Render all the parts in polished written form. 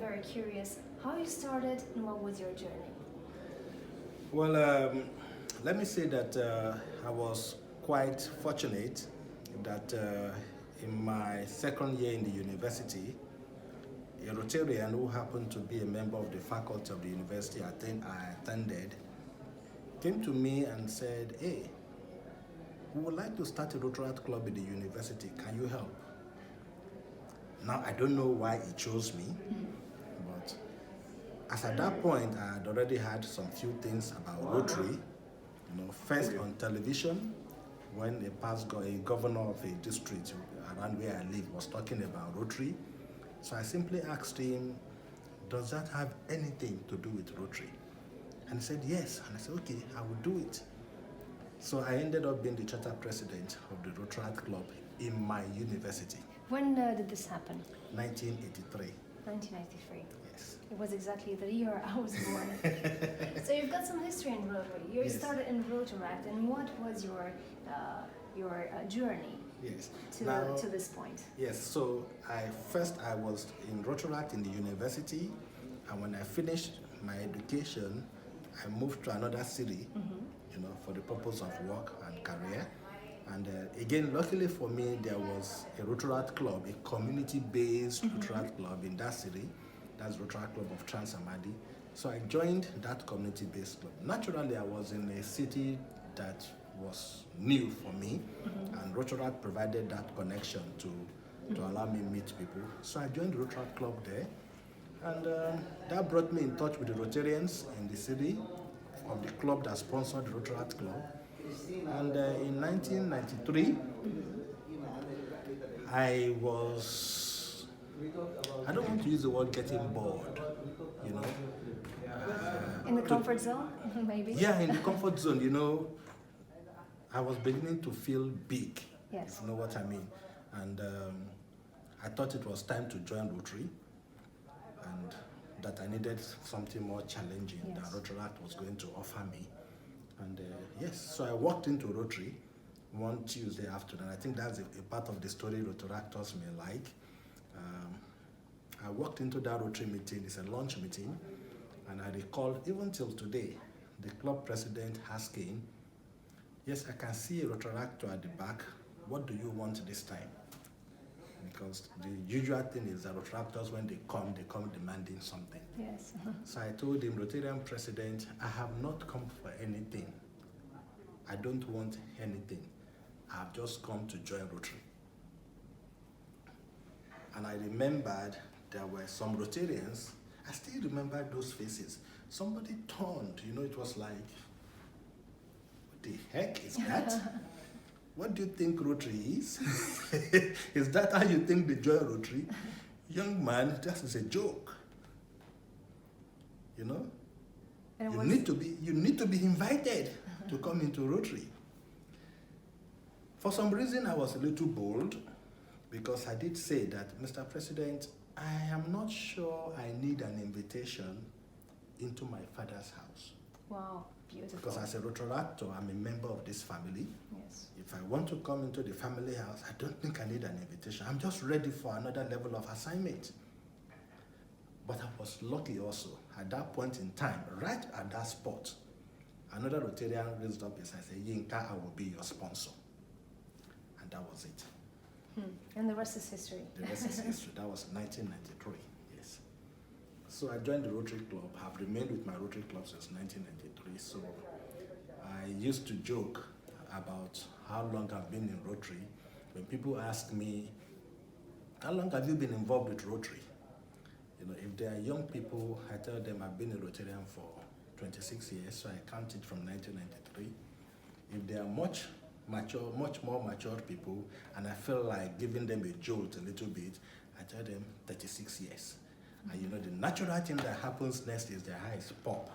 very curious how you started and what was your journey. Well, let me say that I was quite fortunate that in my second year in the university, a Rotarian who happened to be a member of the faculty of the university I attended came to me and said, "Hey, we would like to start a Rotaractor club in the university. Can you help?" Now, I don't know why he chose me, but as at that point, I had already had some few things about Rotary. First on television, when a governor of a district around where I live was talking about Rotary. So I simply asked him, "Does that have anything to do with Rotary?" And he said, "Yes." And I said, "Okay, I will do it." So I ended up being the charter president of the Rotaractor club in my university. When did this happen? 1983. 1993. Yes. It was exactly the year I was born. So you've got some history in Rotary. You Yes. started in Rotaractor, and what was your journey Yes. to this point? Yes, so I was in Rotaractor in the university, and when I finished my education, I moved to another city, for the purpose of work and career. And again, luckily for me, there was a Rotaractor club, a community-based Rotaractor club in that city. That's Rotaractor Club of Transamadi. So I joined that community-based club. Naturally, I was in a city that was new for me, and Rotaractor provided that connection to allow me to meet people. So I joined the Rotaractor club there, and that brought me in touch with the Rotarians in the city of the club that sponsored the Rotaractor club. And in 1993, I don't want to use the word getting bored, In the comfort zone, maybe? Yeah, in the comfort zone, I was beginning to feel big, Yes. if you know what I mean. And I thought it was time to join Rotary, and that I needed something more challenging Yes. that Rotaractor was going to offer me. And yes, so I walked into Rotary one Tuesday afternoon. I think that's a part of the story Rotaractors may like. I walked into that Rotary meeting. It's a lunch meeting, and I recall even till today, the club president asking, "Yes, I can see a Rotaractor at the back. What do you want this time?" Because the usual thing is that Rotaractors, when they come demanding something. Yes. So I told him, "Rotarian president, I have not come for anything. I don't want anything. I've just come to join Rotary." And I remembered there were some Rotarians. I still remember those faces. Somebody turned, it was like, "What the heck is that? What do you think Rotary is?" Is that how you think they join Rotary? Young man, that is a joke. And You need to be invited to come into Rotary. For some reason, I was a little bold, because I did say that, "Mr. President, I am not sure I need an invitation into my father's house." Wow, beautiful. Because as a Rotaractor, I'm a member of this family. Yes. If I want to come into the family house, I don't think I need an invitation. I'm just ready for another level of assignment. But I was lucky also, at that point in time, right at that spot, another Rotarian raised up his hand and said, "Yinka, I will be your sponsor." And that was it. And the rest is history. The rest is history. That was 1993, yes. So I joined the Rotary Club. I've remained with my Rotary Club since 1993. So I used to joke about how long I've been in Rotary. When people ask me, "How long have you been involved with Rotary?" If they are young people, I tell them I've been a Rotarian for 26 years, so I count it from 1993. If they are much more mature people, and I feel like giving them a jolt a little bit, I tell them 36 years. And the natural thing that happens next is their eyes pop.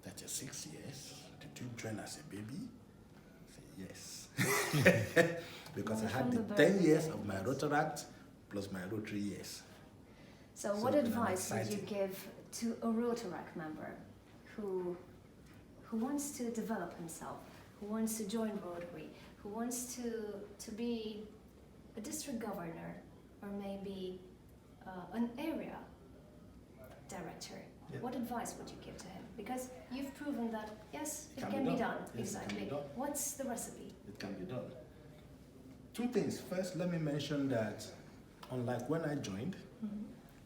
36 years? Did you join as a baby? I say, yes. Because I had the 10 years of my Rotaractor plus my Rotary years. So what advice would you give to a Rotaractor member who wants to develop himself, who wants to join Rotary, who wants to be a district governor or maybe an area what advice would you give to him? Because you've proven that, yes, it Can can be be done. done. Yes, it can Exactly. be done. What's the recipe? It can be done. Two things. First, let me mention that unlike when I joined,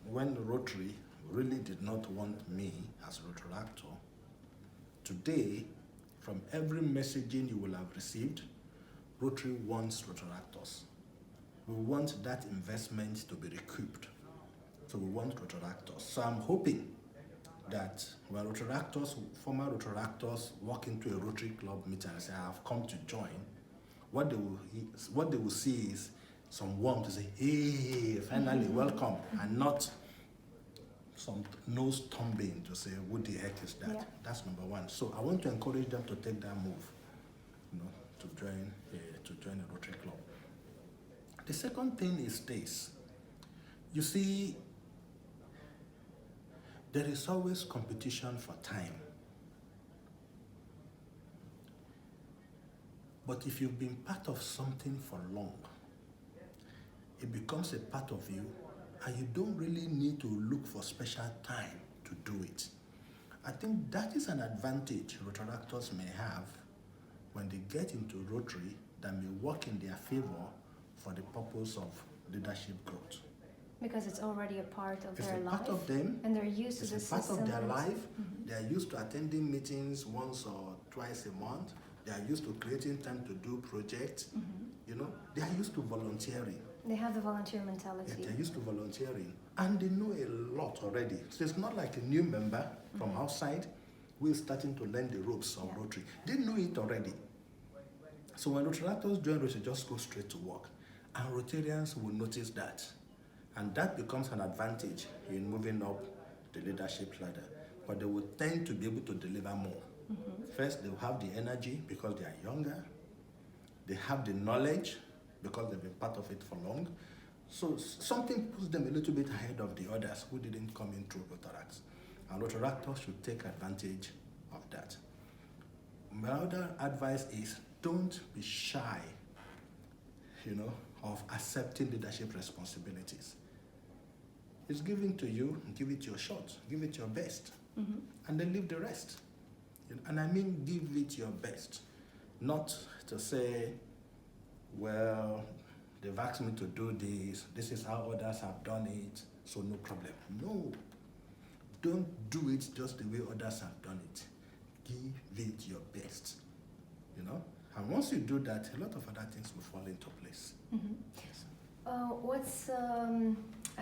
when Rotary really did not want me as Rotaractor, today, from every messaging you will have received, Rotary wants Rotaractors. We want that investment to be recouped. So we want Rotaractors. So I'm hoping that when Rotaractors, former Rotaractors walk into a Rotary Club meeting and say, I have come to join, what they will see is some warmth to say, hey, finally, welcome, and not some nose thumping to say, what the heck is that? Yeah. That's number one. So I want to encourage them to take that move, to join a Rotary Club. The second thing is this. You see, there is always competition for time. But if you've been part of something for long, it becomes a part of you, and you don't really need to look for special time to do it. I think that is an advantage Rotaractors may have when they get into Rotary that may work in their favor for the purpose of leadership growth. Because it's already a part of It's their a life. part of them. And they're used to the It's a part system. of their life. Mm-hmm. They are used to attending meetings once or twice a month. They are used to creating time to do projects. They are used to volunteering. They have the volunteer mentality. Yeah, they're used to volunteering. And they know a lot already. So it's not like a new member from outside who is starting to learn the ropes of Rotary. They know it already. So when Rotaractors join Rotary, just go straight to work. And Rotarians will notice that. And that becomes an advantage in moving up the leadership ladder. But they will tend to be able to deliver more. First, they will have the energy because they are younger. They have the knowledge because they've been part of it for long. So something puts them a little bit ahead of the others who didn't come in through Rotaracts. And Rotaractors should take advantage of that. My other advice is don't be shy, of accepting leadership responsibilities. It's given to you, give it your shot, give it your best, and then leave the rest. And I mean give it your best. Not to say, well, they've asked me to do this is how others have done it, so no problem. No, don't do it just the way others have done it. Give it your best, And once you do that, a lot of other things will fall into place.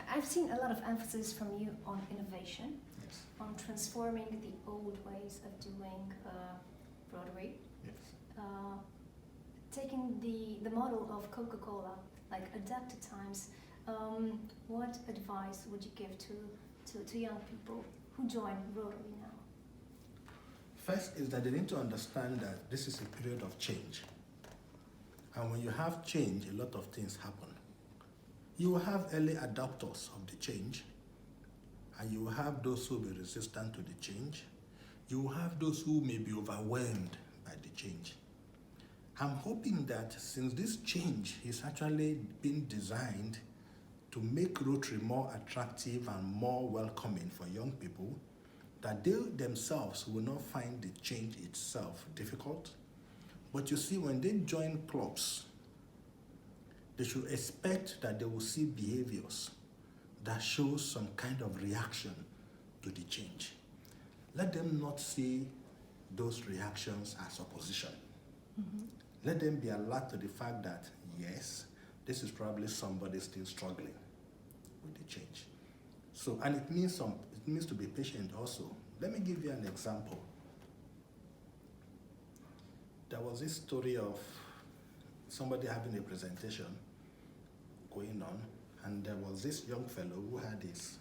I've seen a lot of emphasis from you on innovation, Yes. on transforming the old ways of doing Rotary. Yes. Taking the model of Coca-Cola, like adapt to times. What advice would you give to young people who join Rotary now? First is that they need to understand that this is a period of change. And when you have change, a lot of things happen. You will have early adopters of the change, and you will have those who will be resistant to the change. You will have those who may be overwhelmed by the change. I'm hoping that since this change is actually being designed to make Rotary more attractive and more welcoming for young people, that they themselves will not find the change itself difficult. But you see, when they join clubs, they should expect that they will see behaviors that show some kind of reaction to the change. Let them not see those reactions as opposition. Let them be alert to the fact that, yes, this is probably somebody still struggling with the change. So, and it means to be patient also. Let me give you an example. There was this story of somebody having a presentation going on, and there was this young fellow who had his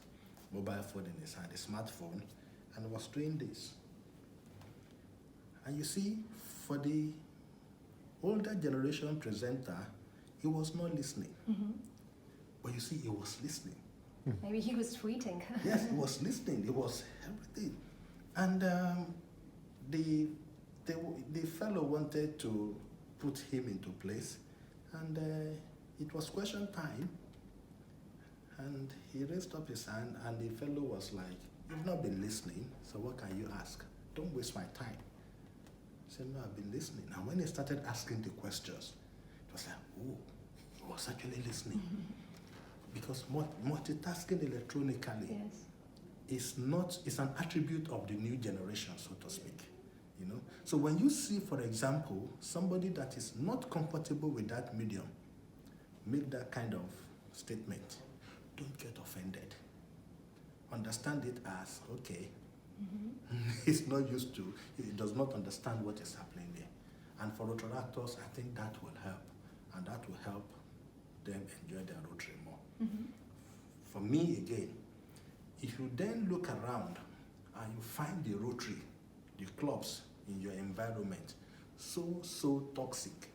mobile phone in his hand, a smartphone, and was doing this. And you see, for the older generation presenter, he was not listening. But you see, he was listening. Maybe he was tweeting. Yes, he was listening. He was everything. And the fellow wanted to put him into place, and it was question time. And he raised up his hand, and the fellow was like, You've not been listening, so what can you ask? Don't waste my time. He said, no, I've been listening. And when he started asking the questions, it was like, oh, he was actually listening. Because multitasking electronically is an attribute of the new generation, so to speak. You know? So when you see, for example, somebody that is not comfortable with that medium make that kind of statement, don't get offended. Understand it as, okay, he's not used to, he does not understand what is happening there. And for Rotaractors, I think that will help, and that will help them enjoy their Rotary more. For me, again, if you then look around and you find the Rotary, the clubs in your environment so toxic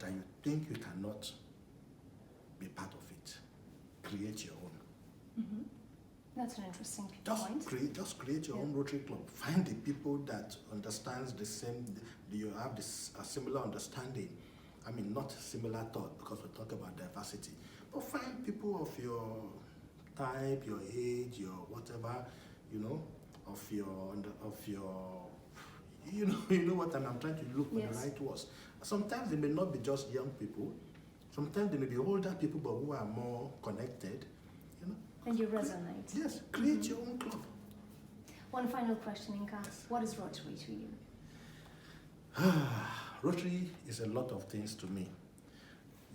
that you think you cannot be part of it, create your own. That's an interesting point. Just create your own Rotary club. Find the people that understands the same, you have this a similar understanding. I mean, not similar thought, because we talk about diversity, but find people of your type, your age, your whatever, you know, of your, you know what I'm trying to look for the right words. Sometimes they may not be just young people. Sometimes they may be older people, but who are more connected, you know. And you resonate. Yes, create your own club. One final question, Yinka. What is Rotary to you? Rotary is a lot of things to me.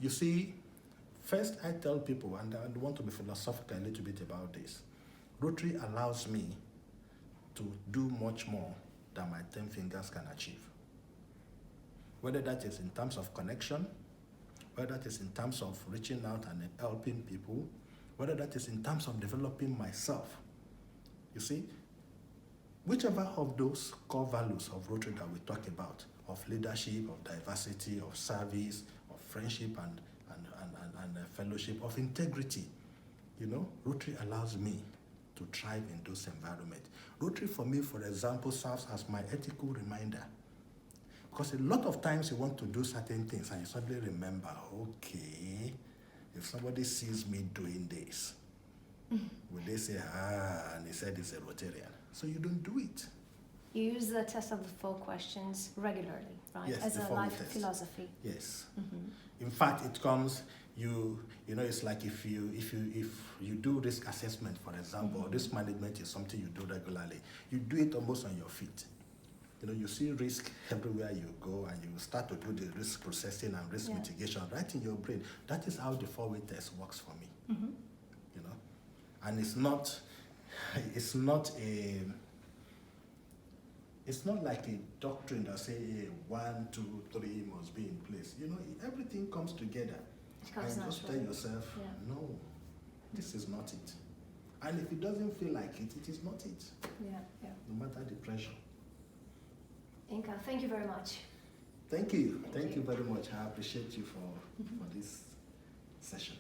You see, first I tell people, and I want to be philosophical a little bit about this, Rotary allows me to do much more than my 10 fingers can achieve. Whether that is in terms of connection, whether that is in terms of reaching out and helping people, whether that is in terms of developing myself. You see, whichever of those core values of Rotary that we talk about, of leadership, of diversity, of service, of friendship and fellowship, of integrity, you know, Rotary allows me to thrive in those environments. Rotary for me, for example, serves as my ethical reminder. Because a lot of times you want to do certain things and you suddenly remember, okay, if somebody sees me doing this, will they say, and he said he's a Rotarian. So you don't do it. You use the test of the 4 questions regularly, right? Yes, as a life test. Philosophy. Yes. In fact, it comes, you know, it's like if you do risk assessment, for example, or risk management is something you do regularly, you do it almost on your feet. You know, you see risk everywhere you go, and you start to do the risk processing and risk mitigation right in your brain. That is how the 4-way test works for me. You know, and it's not like a doctrine that say 1, 2, 3 must be in place. You know, everything comes together. And just tell yourself, no, this is not it. And if it doesn't feel like it, it is not it. No matter the pressure. Yinka, thank you very much. Thank you. Thank you very much. I appreciate you for this session.